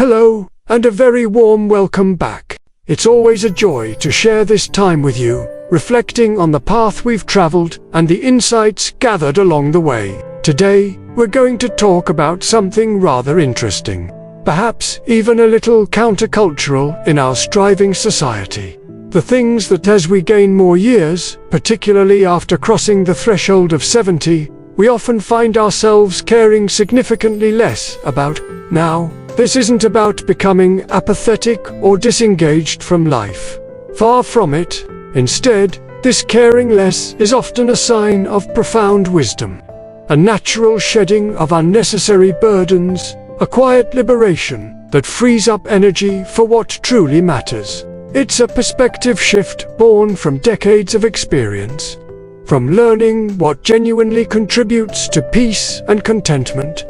Hello, and a very warm welcome back. It's always a joy to share this time with you, reflecting on the path we've traveled and the insights gathered along the way. Today, we're going to talk about something rather interesting, perhaps even a little countercultural in our striving society. The things that as we gain more years, particularly after crossing the threshold of 70, we often find ourselves caring significantly less about. Now, this isn't about becoming apathetic or disengaged from life. Far from it. Instead, this caring less is often a sign of profound wisdom, a natural shedding of unnecessary burdens, a quiet liberation that frees up energy for what truly matters. It's a perspective shift born from decades of experience, from learning what genuinely contributes to peace and contentment,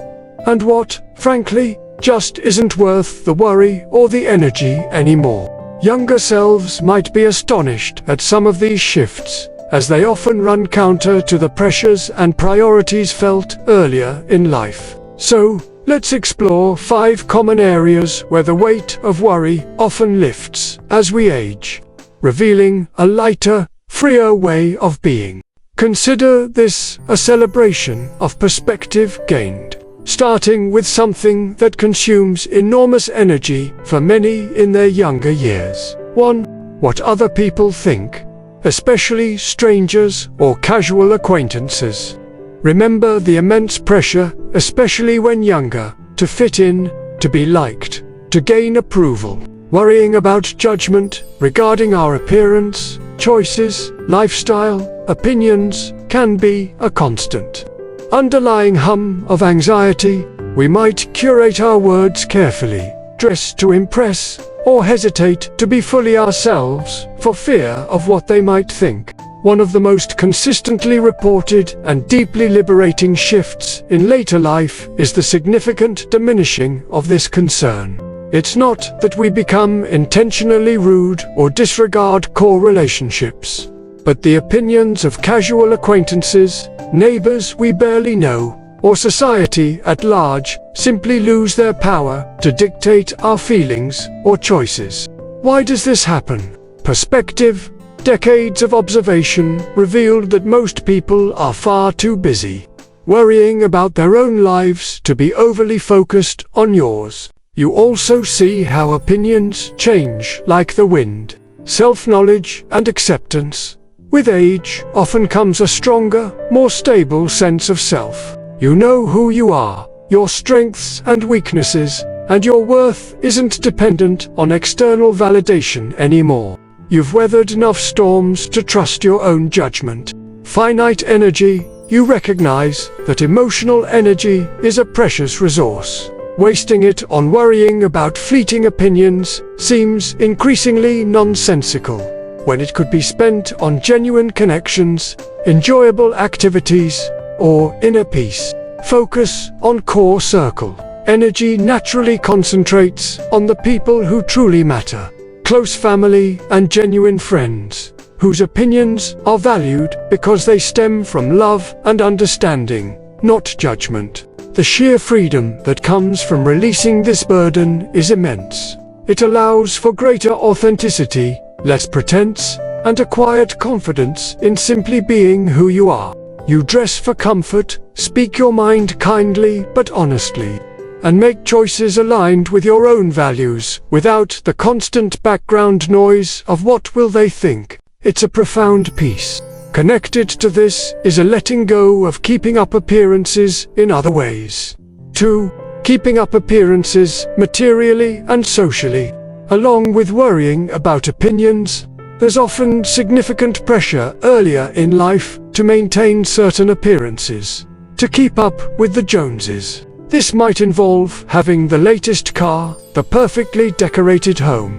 and what, frankly, just isn't worth the worry or the energy anymore. Younger selves might be astonished at some of these shifts, as they often run counter to the pressures and priorities felt earlier in life. So, let's explore 5 common areas where the weight of worry often lifts as we age, revealing a lighter, freer way of being. Consider this a celebration of perspective gained, starting with something that consumes enormous energy for many in their younger years. 1. What other people think, especially strangers or casual acquaintances. Remember the immense pressure, especially when younger, to fit in, to be liked, to gain approval. Worrying about judgment regarding our appearance, choices, lifestyle, opinions can be a constant underlying hum of anxiety. We might curate our words carefully, dress to impress, or hesitate to be fully ourselves for fear of what they might think. One of the most consistently reported and deeply liberating shifts in later life is the significant diminishing of this concern. It's not that we become intentionally rude or disregard core relationships, but the opinions of casual acquaintances, neighbors we barely know, or society at large simply lose their power to dictate our feelings or choices. Why does this happen? Perspective. Decades of observation revealed that most people are far too busy worrying about their own lives to be overly focused on yours. You also see how opinions change like the wind. Self-knowledge and acceptance. With age often comes a stronger, more stable sense of self. You know who you are, your strengths and weaknesses, and your worth isn't dependent on external validation anymore. You've weathered enough storms to trust your own judgment. Finite energy. You recognize that emotional energy is a precious resource. Wasting it on worrying about fleeting opinions seems increasingly nonsensical, when it could be spent on genuine connections, enjoyable activities, or inner peace. Focus on core circle. Energy naturally concentrates on the people who truly matter. Close family and genuine friends, whose opinions are valued because they stem from love and understanding, not judgment. The sheer freedom that comes from releasing this burden is immense. It allows for greater authenticity, less pretense, and a quiet confidence in simply being who you are. You dress for comfort, speak your mind kindly but honestly, and make choices aligned with your own values without the constant background noise of what will they think. It's a profound peace. Connected to this is a letting go of keeping up appearances in other ways. 2. Keeping up appearances materially and socially. Along with worrying about opinions, there's often significant pressure earlier in life to maintain certain appearances, to keep up with the Joneses. This might involve having the latest car, the perfectly decorated home,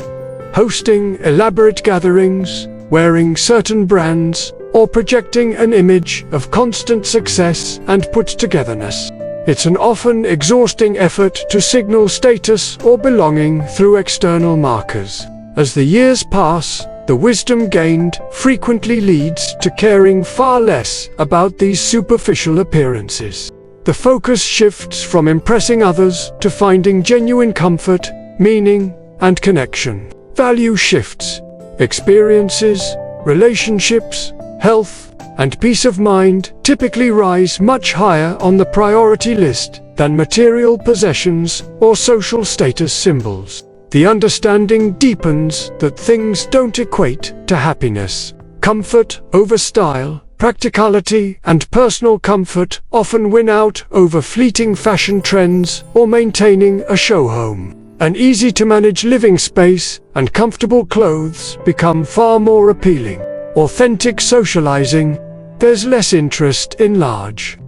hosting elaborate gatherings, wearing certain brands, or projecting an image of constant success and put-togetherness. It's an often exhausting effort to signal status or belonging through external markers. As the years pass, the wisdom gained frequently leads to caring far less about these superficial appearances. The focus shifts from impressing others to finding genuine comfort meaning, and connection. Value shifts. Experiences, relationships, health, and peace of mind typically rise much higher on the priority list than material possessions or social status symbols. The understanding deepens that things don't equate to happiness. Comfort over style, practicality, and personal comfort often win out over fleeting fashion trends or maintaining a show home. An easy-to-manage living space and comfortable clothes become far more appealing. Authentic socializing, there's less interest in large,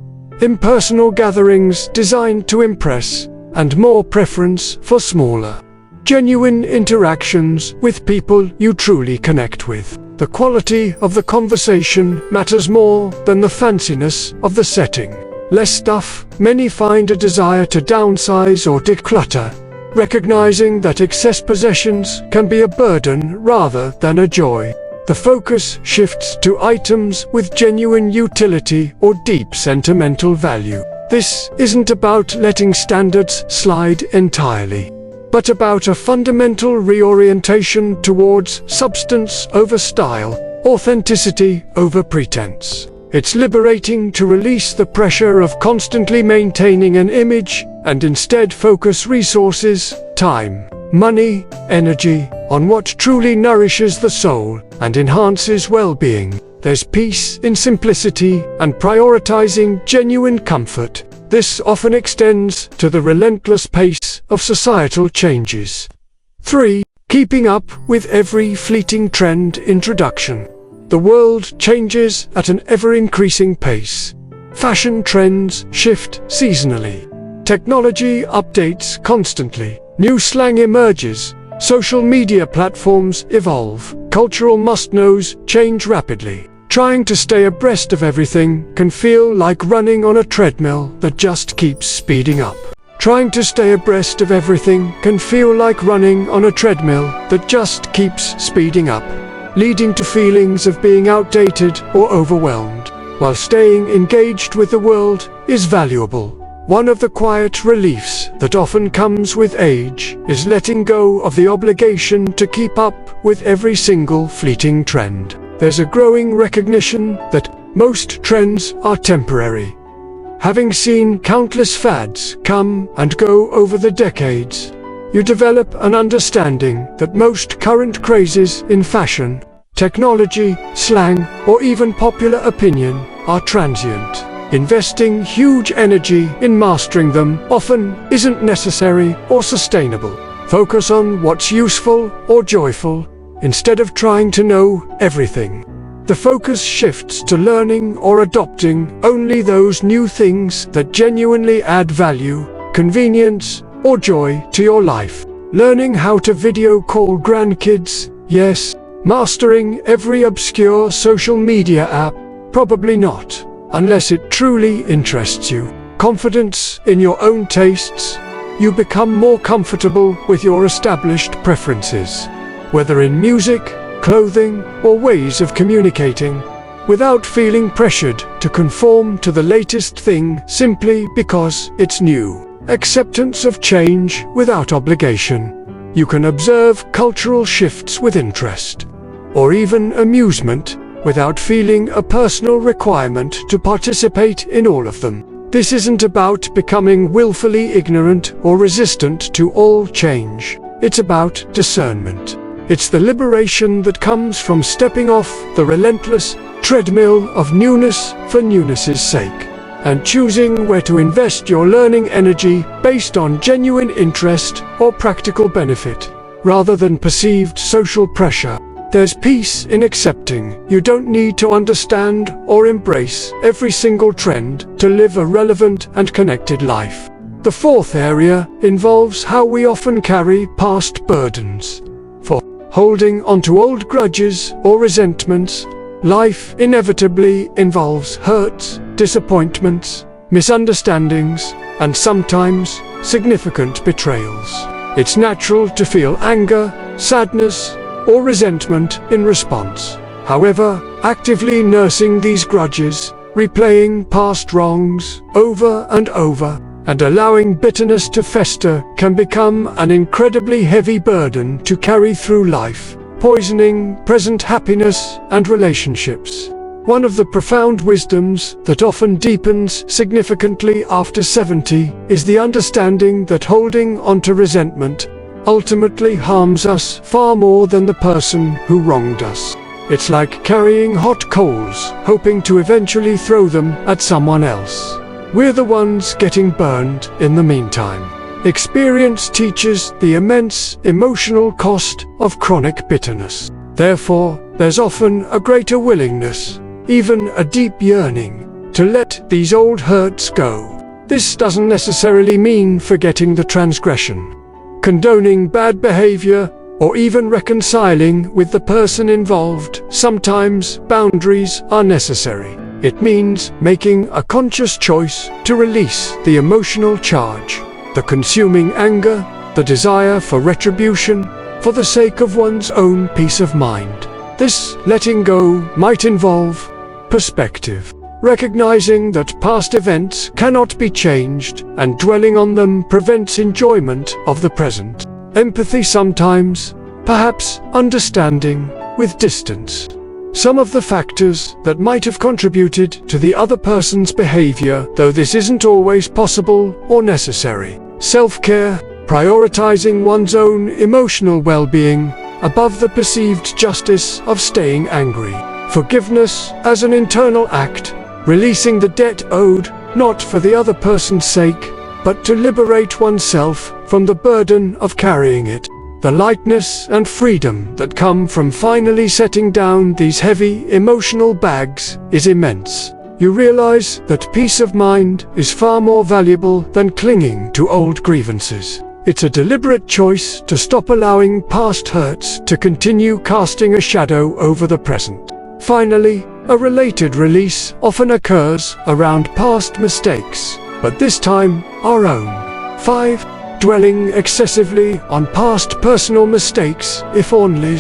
impersonal gatherings designed to impress, and more preference for smaller, genuine interactions with people you truly connect with. The quality of the conversation matters more than the fanciness of the setting. Less stuff, many find a desire to downsize or declutter, recognizing that excess possessions can be a burden rather than a joy. The focus shifts to items with genuine utility or deep sentimental value. This isn't about letting standards slide entirely, but about a fundamental reorientation towards substance over style, authenticity over pretense. It's liberating to release the pressure of constantly maintaining an image and instead focus resources, time, money, energy on what truly nourishes the soul and enhances well-being. There's peace in simplicity and prioritizing genuine comfort. This often extends to the relentless pace of societal changes. 3. Keeping up with every fleeting trend introduction. The world changes at an ever-increasing pace. Fashion trends shift seasonally. Technology updates constantly. New slang emerges. Social media platforms evolve. Cultural must-knows change rapidly. Trying to stay abreast of everything can feel like running on a treadmill that just keeps speeding up. Trying to stay abreast of everything can feel like running on a treadmill that just keeps speeding up, leading to feelings of being outdated or overwhelmed. While staying engaged with the world is valuable, one of the quiet reliefs that often comes with age is letting go of the obligation to keep up with every single fleeting trend. There's a growing recognition that most trends are temporary. Having seen countless fads come and go over the decades, you develop an understanding that most current crazes in fashion, technology, slang, or even popular opinion are transient. Investing huge energy in mastering them often isn't necessary or sustainable. Focus on what's useful or joyful instead of trying to know everything. The focus shifts to learning or adopting only those new things that genuinely add value, convenience, or joy to your life. Learning how to video call grandkids, yes. Mastering every obscure social media app, probably not, unless it truly interests you. Confidence in your own tastes, you become more comfortable with your established preferences, whether in music, clothing, or ways of communicating, without feeling pressured to conform to the latest thing simply because it's new. Acceptance of change without obligation. You can observe cultural shifts with interest, or even amusement, without feeling a personal requirement to participate in all of them. This isn't about becoming willfully ignorant or resistant to all change. It's about discernment. It's the liberation that comes from stepping off the relentless treadmill of newness for newness's sake, and choosing where to invest your learning energy based on genuine interest or practical benefit, rather than perceived social pressure. There's peace in accepting you don't need to understand or embrace every single trend to live a relevant and connected life. The fourth area involves how we often carry past burdens. For holding onto old grudges or resentments, life inevitably involves hurts, disappointments, misunderstandings, and sometimes significant betrayals. It's natural to feel anger, sadness, or resentment in response. However, actively nursing these grudges, replaying past wrongs over and over, and allowing bitterness to fester can become an incredibly heavy burden to carry through life, poisoning present happiness and relationships. One of the profound wisdoms that often deepens significantly after 70 is the understanding that holding onto resentment ultimately harms us far more than the person who wronged us. It's like carrying hot coals, hoping to eventually throw them at someone else. We're the ones getting burned in the meantime. Experience teaches the immense emotional cost of chronic bitterness. Therefore, there's often a greater willingness, even a deep yearning, to let these old hurts go. This doesn't necessarily mean forgetting the transgression, condoning bad behavior, or even reconciling with the person involved. Sometimes boundaries are necessary. It means making a conscious choice to release the emotional charge, the consuming anger, the desire for retribution, for the sake of one's own peace of mind. This letting go might involve perspective, recognizing that past events cannot be changed and dwelling on them prevents enjoyment of the present. Empathy sometimes, perhaps understanding with distance some of the factors that might have contributed to the other person's behavior, though this isn't always possible or necessary. Self-care, prioritizing one's own emotional well-being above the perceived justice of staying angry. Forgiveness as an internal act, releasing the debt owed, not for the other person's sake, but to liberate oneself from the burden of carrying it. The lightness and freedom that come from finally setting down these heavy emotional bags is immense. You realize that peace of mind is far more valuable than clinging to old grievances. It's a deliberate choice to stop allowing past hurts to continue casting a shadow over the present. Finally, a related release often occurs around past mistakes, but this time our own. 5. Dwelling excessively on past personal mistakes, if only,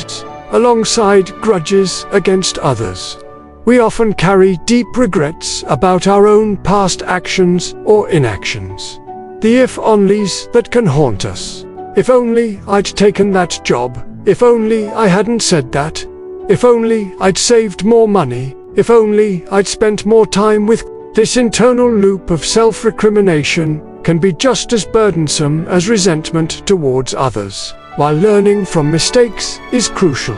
alongside grudges against others. We often carry deep regrets about our own past actions or inactions. The if-onlys that can haunt us. If only I'd taken that job. If only I hadn't said that. If only I'd saved more money. If only I'd spent more time with. This internal loop of self-recrimination can be just as burdensome as resentment towards others. While learning from mistakes is crucial,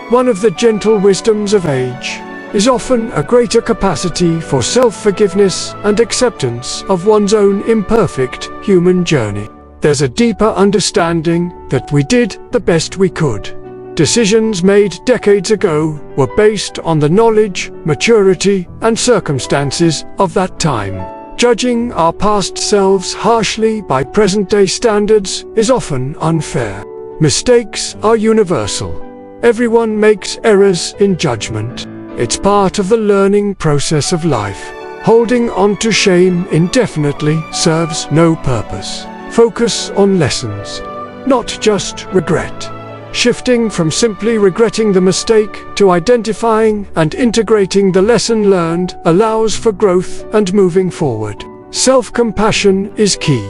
one of the gentle wisdoms of age is often a greater capacity for self-forgiveness and acceptance of one's own imperfect human journey. There's a deeper understanding that we did the best we could. Decisions made decades ago were based on the knowledge, maturity, and circumstances of that time. Judging our past selves harshly by present-day standards is often unfair. Mistakes are universal. Everyone makes errors in judgment. It's part of the learning process of life. Holding on to shame indefinitely serves no purpose. Focus on lessons, not just regret. Shifting from simply regretting the mistake to identifying and integrating the lesson learned allows for growth and moving forward. Self-compassion is key.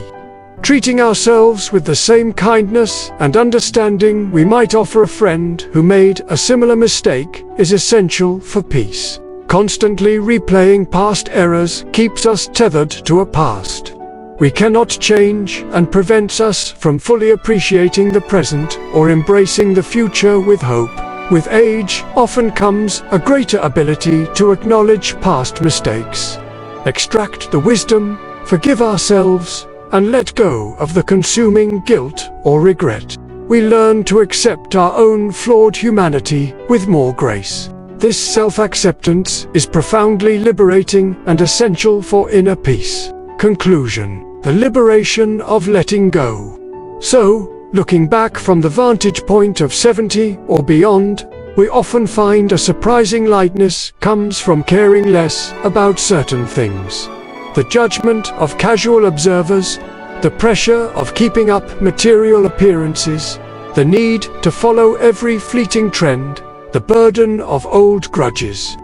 Treating ourselves with the same kindness and understanding we might offer a friend who made a similar mistake is essential for peace. Constantly replaying past errors keeps us tethered to a past we cannot change and prevents us from fully appreciating the present or embracing the future with hope. With age often comes a greater ability to acknowledge past mistakes, extract the wisdom, forgive ourselves, and let go of the consuming guilt or regret. We learn to accept our own flawed humanity with more grace. This self-acceptance is profoundly liberating and essential for inner peace. Conclusion: the liberation of letting go. So, looking back from the vantage point of 70 or beyond, we often find a surprising lightness comes from caring less about certain things. The judgment of casual observers, the pressure of keeping up material appearances, the need to follow every fleeting trend, the burden of old grudges,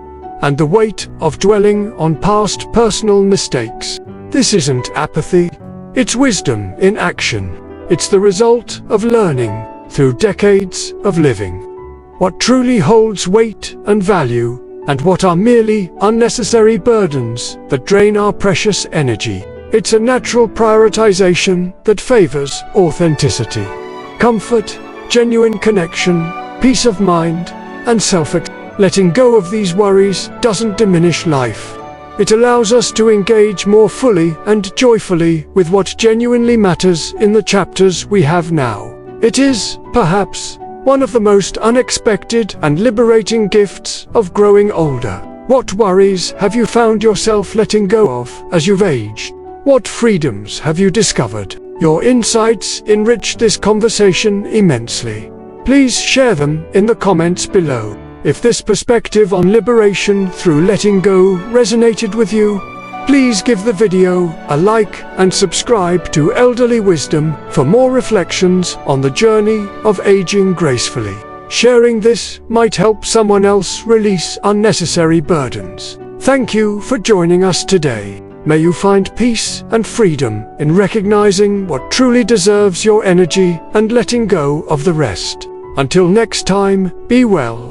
and the weight of dwelling on past personal mistakes. This isn't apathy, It's wisdom in action. It's the result of learning through decades of living. What truly holds weight and value, and what are merely unnecessary burdens that drain our precious energy. It's a natural prioritization that favors authenticity, comfort, genuine connection, peace of mind, and Letting go of these worries doesn't diminish life. It allows us to engage more fully and joyfully with what genuinely matters in the chapters we have now. It is, perhaps, one of the most unexpected and liberating gifts of growing older. What worries have you found yourself letting go of as you've aged? What freedoms have you discovered? Your insights enrich this conversation immensely. Please share them in the comments below. If this perspective on liberation through letting go resonated with you, please give the video a like and subscribe to Elderly Wisdom for more reflections on the journey of aging gracefully. Sharing this might help someone else release unnecessary burdens. Thank you for joining us today. May you find peace and freedom in recognizing what truly deserves your energy and letting go of the rest. Until next time, be well.